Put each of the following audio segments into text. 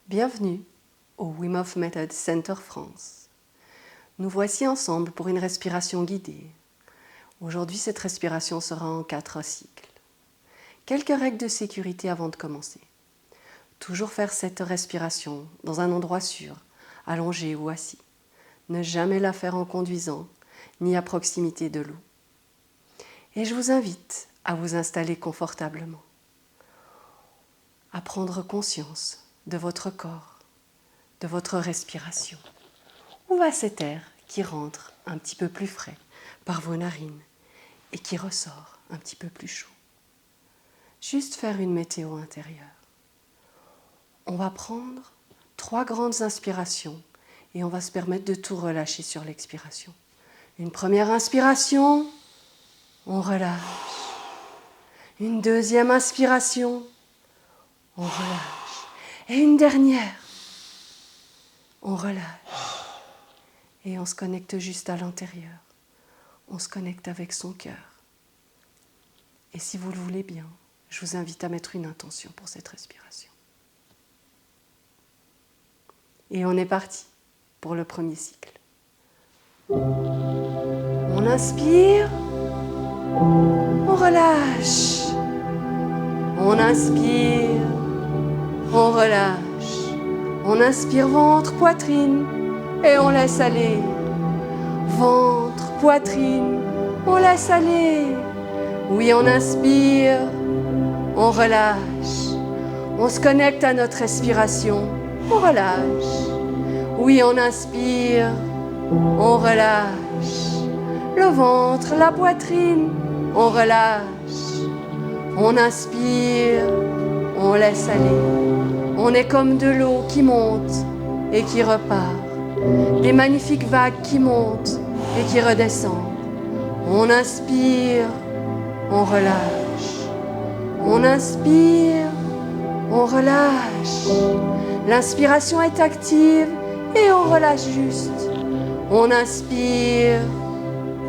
Bienvenue au Wim Hof Method Center France. Nous voici ensemble pour une respiration guidée. Aujourd'hui, cette respiration sera en 4 cycles. Quelques règles de sécurité avant de commencer. Toujours faire cette respiration dans un endroit sûr, allongé ou assis. Ne jamais la faire en conduisant, ni à proximité de l'eau. Et je vous invite à vous installer confortablement, à prendre conscience de votre corps, de votre respiration. Où va cet air qui rentre un petit peu plus frais par vos narines et qui ressort un petit peu plus chaud? Juste faire une météo intérieure. On va prendre 3 grandes inspirations et on va se permettre de tout relâcher sur l'expiration. Une première inspiration, on relâche. Une deuxième inspiration, on relâche. Et une dernière, on relâche. Et on se connecte juste à l'intérieur. On se connecte avec son cœur. Et si vous le voulez bien, je vous invite à mettre une intention pour cette respiration. Et on est parti pour le premier cycle. On inspire, on relâche. On inspire, on relâche. On inspire ventre, poitrine et on laisse aller. Ventre, poitrine, on laisse aller. Oui, on inspire, on relâche. On se connecte à notre respiration, on relâche. Oui, on inspire, on relâche. Le ventre, la poitrine, on relâche. On inspire, on laisse aller. On est comme de l'eau qui monte et qui repart. Des magnifiques vagues qui montent et qui redescendent. On inspire, on relâche. On inspire, on relâche. L'inspiration est active et on relâche juste. On inspire,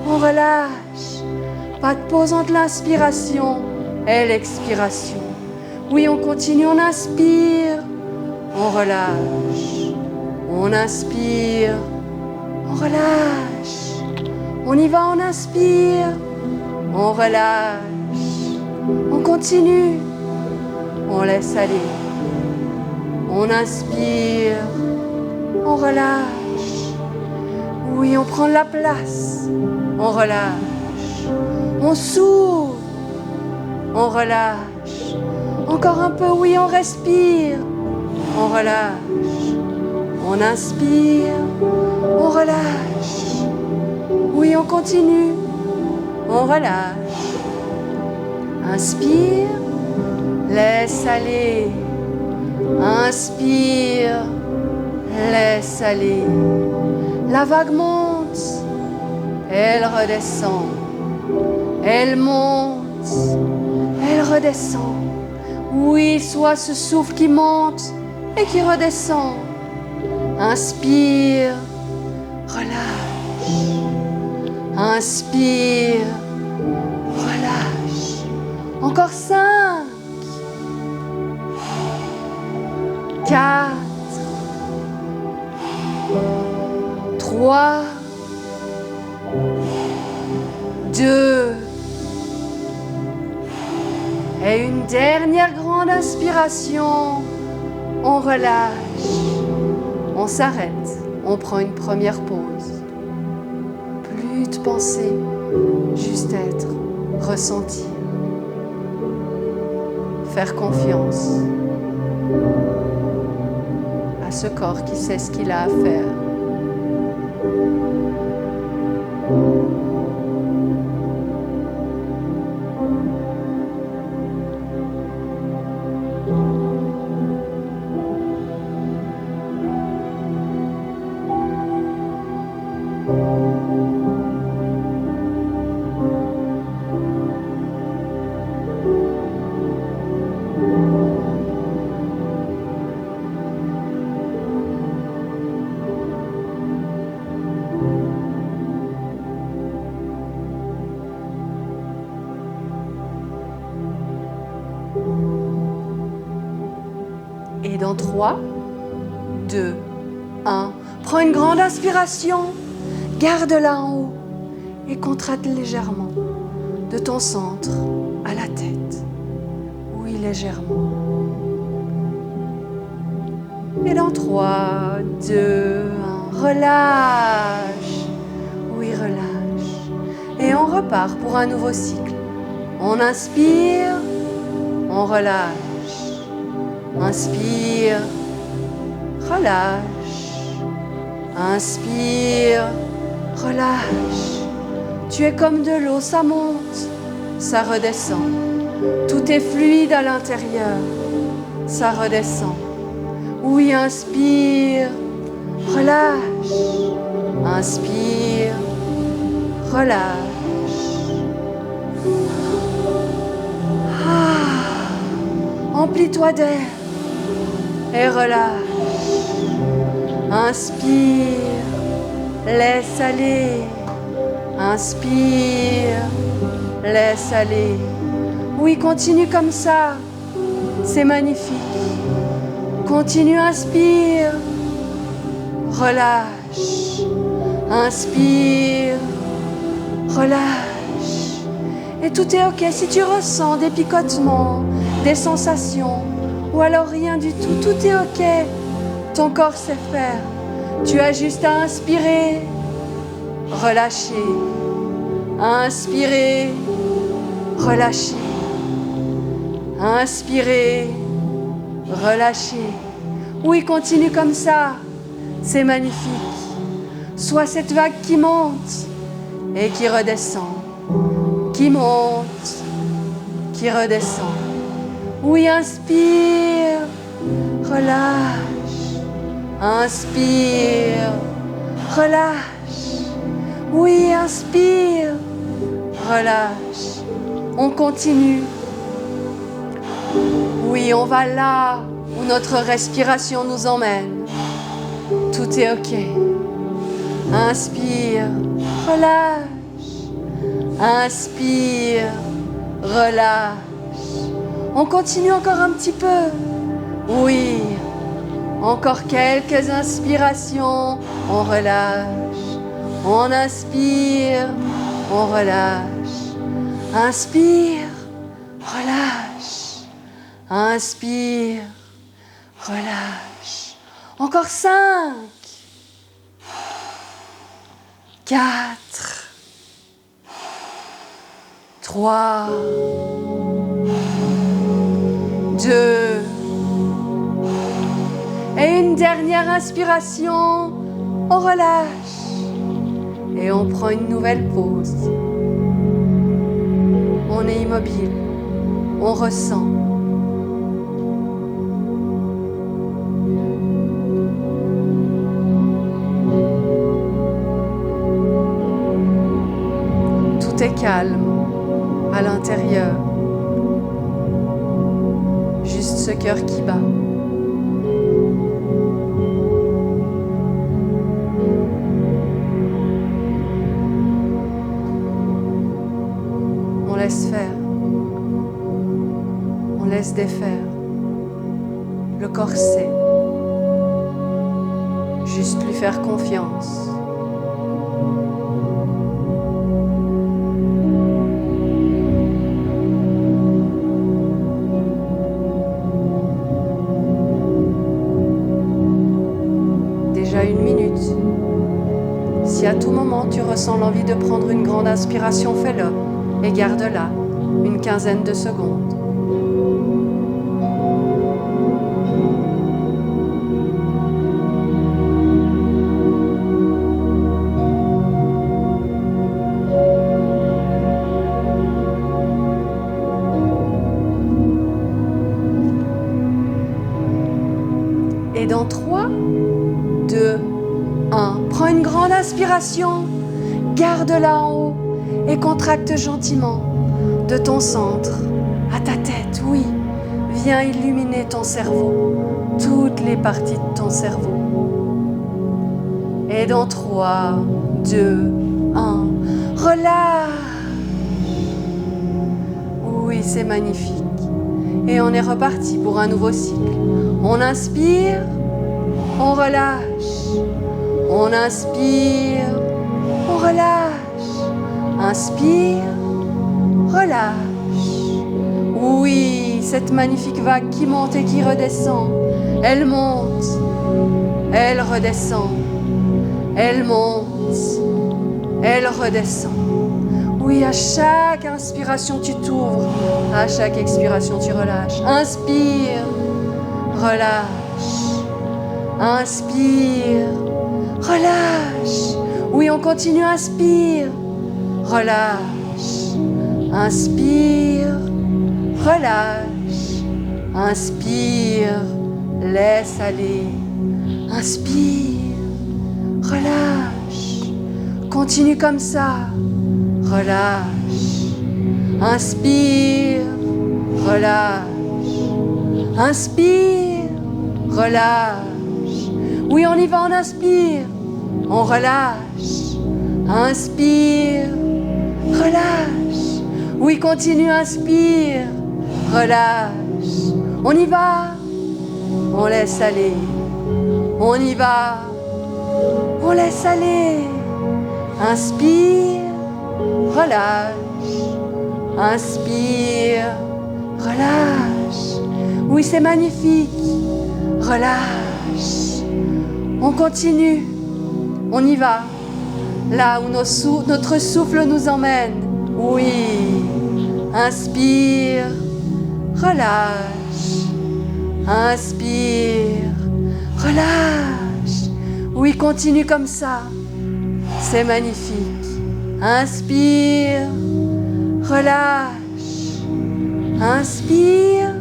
on relâche. Pas de pause entre l'inspiration et l'expiration. Oui, on continue, on inspire, on relâche. On inspire, on relâche. On y va, on inspire, on relâche. On continue, on laisse aller. On inspire, on relâche. Oui, on prend de la place, on relâche. On s'ouvre, on relâche. Encore un peu, oui, on respire, on relâche. On inspire, on relâche. Oui, on continue, on relâche. Inspire, laisse aller. Inspire, laisse aller. La vague monte, elle redescend. Elle monte, elle redescend. Oui, soit ce souffle qui monte et qui redescend. Inspire, relâche. Inspire, relâche. Encore 5, 4, 3, 2, et une dernière grande inspiration. On relâche. On s'arrête, on prend une première pause. Plus de pensée, juste être, ressentir. Faire confiance à ce corps qui sait ce qu'il a à faire. Et dans 3, 2, 1. Prends une grande inspiration, garde-la en haut et contracte légèrement de ton centre à la tête. Oui, légèrement. Et dans 3, 2, 1, relâche. Oui, relâche. Et on repart pour un nouveau cycle. On inspire, on relâche. Inspire, relâche. Inspire, relâche. Tu es comme de l'eau, ça monte, ça redescend. Tout est fluide à l'intérieur, ça redescend. Oui, inspire, relâche. Inspire, relâche. Emplis-toi d'air et relâche. Inspire, laisse aller. Inspire, laisse aller. Oui, continue comme ça. C'est magnifique. Continue, inspire. Relâche. Inspire. Relâche. Et tout est ok. Si tu ressens des picotements, des sensations, ou alors rien du tout, tout est ok. Ton corps sait faire. Tu as juste à inspirer. Relâcher. Inspirer. Relâcher. Inspirer. Relâcher. Oui, continue comme ça. C'est magnifique. Sois cette vague qui monte et qui redescend. Qui monte, qui redescend. Oui, inspire. Relâche. Inspire. Relâche. Oui, inspire. Relâche. On continue. Oui, on va là où notre respiration nous emmène. Tout est ok. Inspire, relâche. Inspire, relâche. On continue encore un petit peu. Oui, encore quelques inspirations. On relâche. On inspire, on relâche. Inspire, relâche. Inspire, relâche. Encore 5, 4, 3, 2. Et une dernière inspiration. On relâche. Et on prend une nouvelle pause. On est immobile. On ressent. Tout est calme à l'intérieur. Juste ce cœur qui bat. On laisse faire. On laisse défaire. Le corps sait. Juste lui faire confiance. Déjà 1 minute. Si à tout moment tu ressens l'envie de prendre une grande inspiration, fais-le et garde-la une quinzaine de secondes. Et dans 3, 2, 1, prends une grande inspiration, garde-la en haut et contracte gentiment de ton centre à ta tête, oui. Viens illuminer ton cerveau, toutes les parties de ton cerveau. Et dans 3, 2, 1, relâche. Oui, c'est magnifique. Et on est reparti pour un nouveau cycle. On inspire, on relâche. On inspire, on relâche. Inspire, relâche. Oui, cette magnifique vague qui monte et qui redescend. Elle monte, elle redescend. Elle monte, elle redescend. Oui, à chaque inspiration, tu t'ouvres. À chaque expiration, tu relâches. Inspire, relâche. Inspire, relâche. Oui, on continue. Inspire, relâche. Inspire, relâche. Inspire, laisse aller. Inspire, relâche. Continue comme ça. Relâche. Inspire, relâche. Inspire, relâche. Oui, on y va, on inspire. On relâche. Inspire, relâche. Oui, continue, inspire, relâche. On y va. On laisse aller. On y va. On laisse aller. Inspire, relâche. Inspire, relâche. Oui, c'est magnifique. Relâche. On continue. On y va. Là où notre souffle nous emmène. Oui. Inspire, relâche. Inspire, relâche. Oui, continue comme ça. C'est magnifique. Inspire, relâche. Inspire,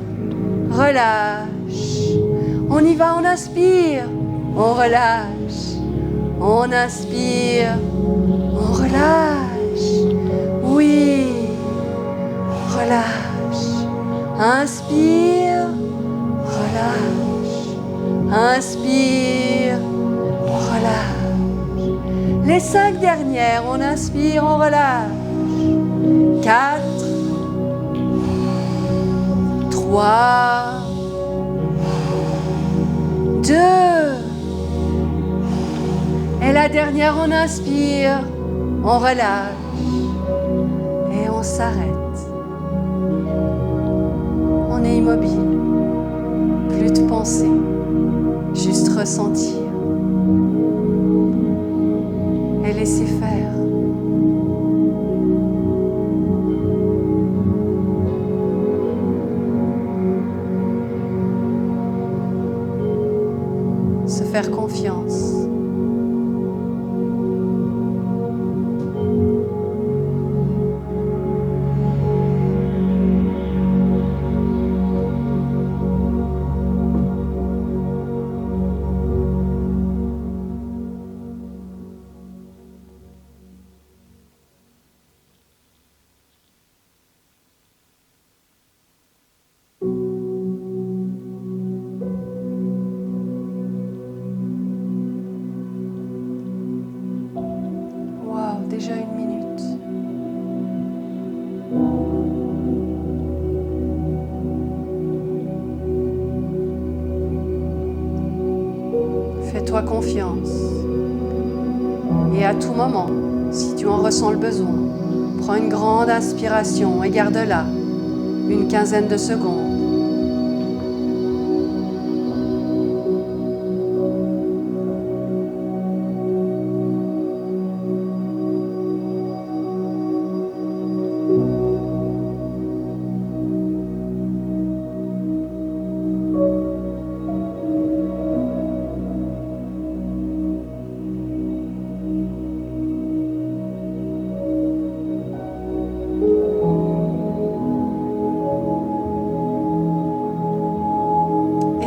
relâche. On y va, on inspire, on relâche. On inspire, on relâche. Oui, relâche. Inspire, relâche. Inspire, relâche. Les 5 dernières, on inspire, on relâche. 4, 3, 2. Et la dernière, on inspire, on relâche. Et on s'arrête. On est immobile. Plus de pensée. Juste ressentir. Et laisser faire. Se faire confiance. Déjà 1 minute. Fais-toi confiance. Et à tout moment, si tu en ressens le besoin, prends une grande inspiration et garde-la une quinzaine de secondes.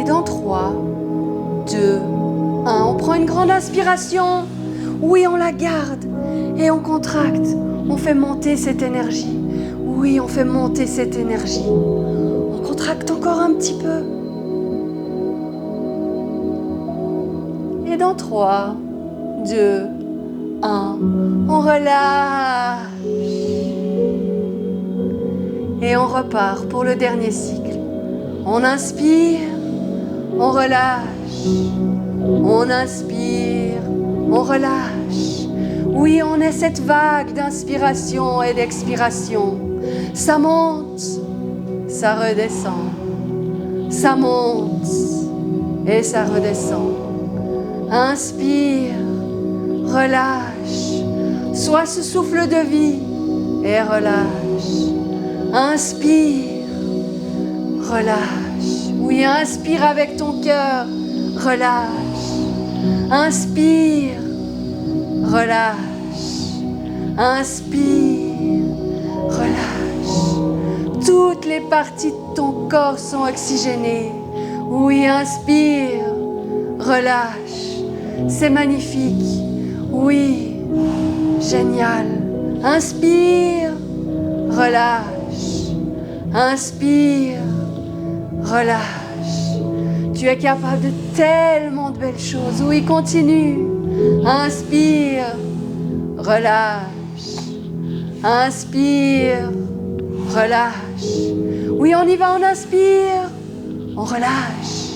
Dans 3, 2, 1, on prend une grande inspiration. Oui, on la garde et on contracte. On fait monter cette énergie. Oui, on fait monter cette énergie. On contracte encore un petit peu. Et dans 3, 2, 1, on relâche. Et on repart pour le dernier cycle. On inspire. On relâche, On inspire, on relâche. Oui, on est cette vague d'inspiration et d'expiration. Ça monte, ça redescend. Ça monte et ça redescend. Inspire, relâche. Sois ce souffle de vie et relâche. Inspire, relâche. Oui, inspire avec ton cœur, relâche. Inspire, relâche. Inspire, relâche. Toutes les parties de ton corps sont oxygénées. Oui, inspire, relâche. C'est magnifique. Oui, génial. Inspire, relâche. Inspire, relâche. Tu es capable de tellement de belles choses. Oui, continue. Inspire, relâche. Inspire, relâche. Oui, on y va, on inspire. On relâche.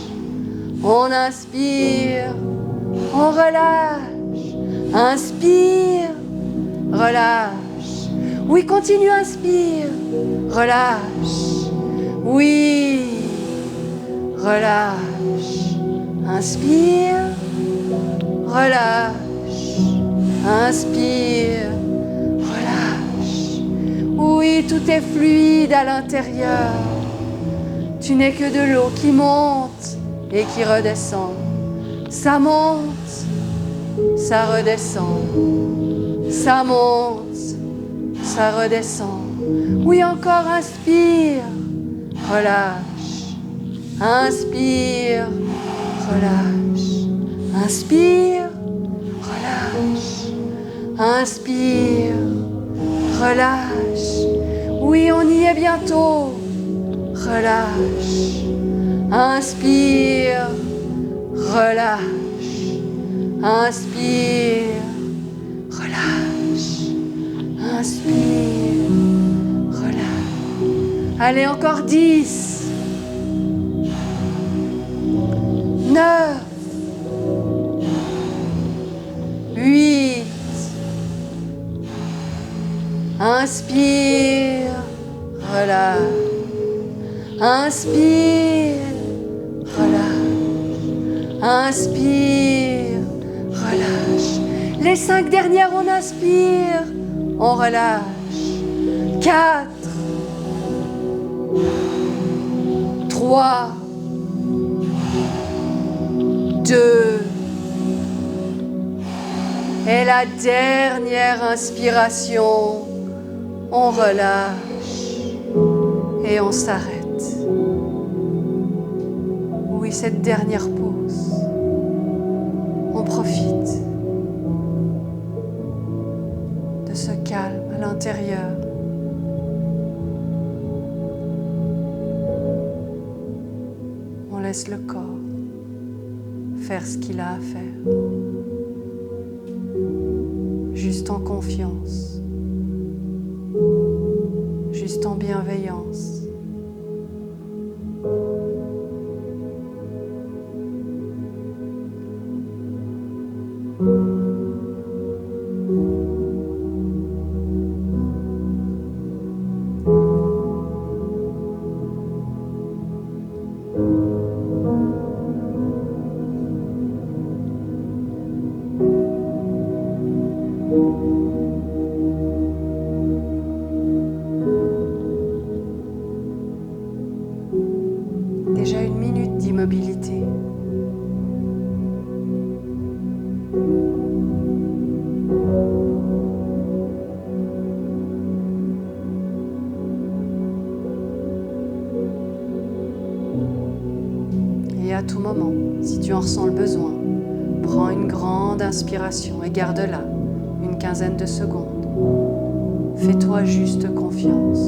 On inspire. On relâche. Inspire, relâche. Oui, continue, inspire. Relâche. Oui, relâche. Inspire, relâche. Inspire, relâche. Oui, tout est fluide à l'intérieur. Tu n'es que de l'eau qui monte et qui redescend. Ça monte, ça redescend. Ça monte, ça redescend. Oui, encore, inspire, relâche. Inspire, relâche. Inspire, relâche. Inspire, relâche. Oui, on y est bientôt. Relâche. Inspire, relâche. Inspire, relâche. Inspire, relâche. Allez, encore 10, 9, 8. Inspire, relâche. Inspire, relâche. Inspire, relâche. Les 5 dernières, on inspire, on relâche. 4, 3, 2. Et la dernière inspiration, on relâche et on s'arrête. Oui, cette dernière pause, on profite de ce calme à l'intérieur. On laisse le corps faire ce qu'il a à faire, juste en confiance, juste en bienveillance. Déjà 1 minute d'immobilité. Et à tout moment, si tu en ressens le besoin, prends une grande inspiration et garde-la une quinzaine de secondes. Fais-toi juste confiance.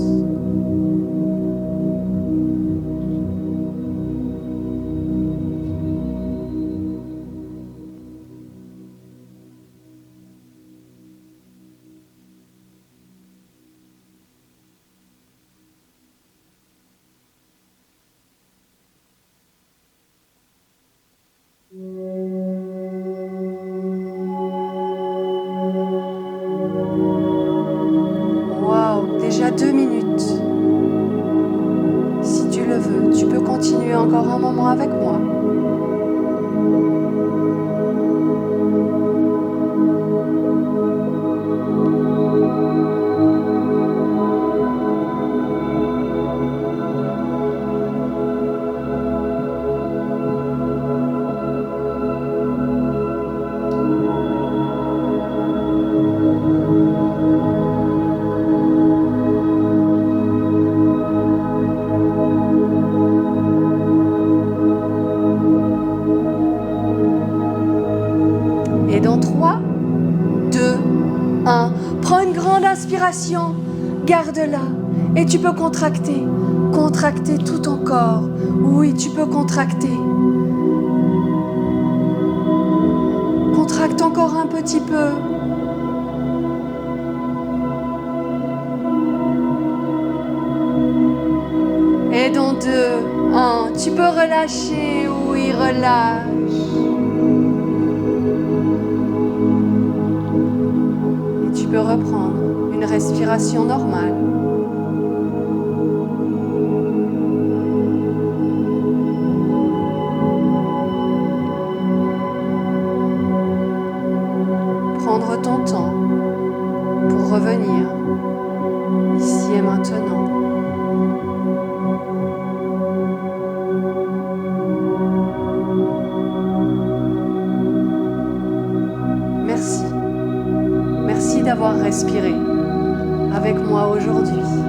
Et dans 3, 2, 1, prends une grande inspiration, garde-la. Et tu peux contracter, contracter tout ton corps. Oui, tu peux contracter. Contracte encore un petit peu. Et dans 2, 1, tu peux relâcher, oui, relâche. Et tu peux reprendre une respiration normale. Prendre ton temps pour revenir ici et maintenant. Merci. Merci d'avoir respiré avec moi aujourd'hui.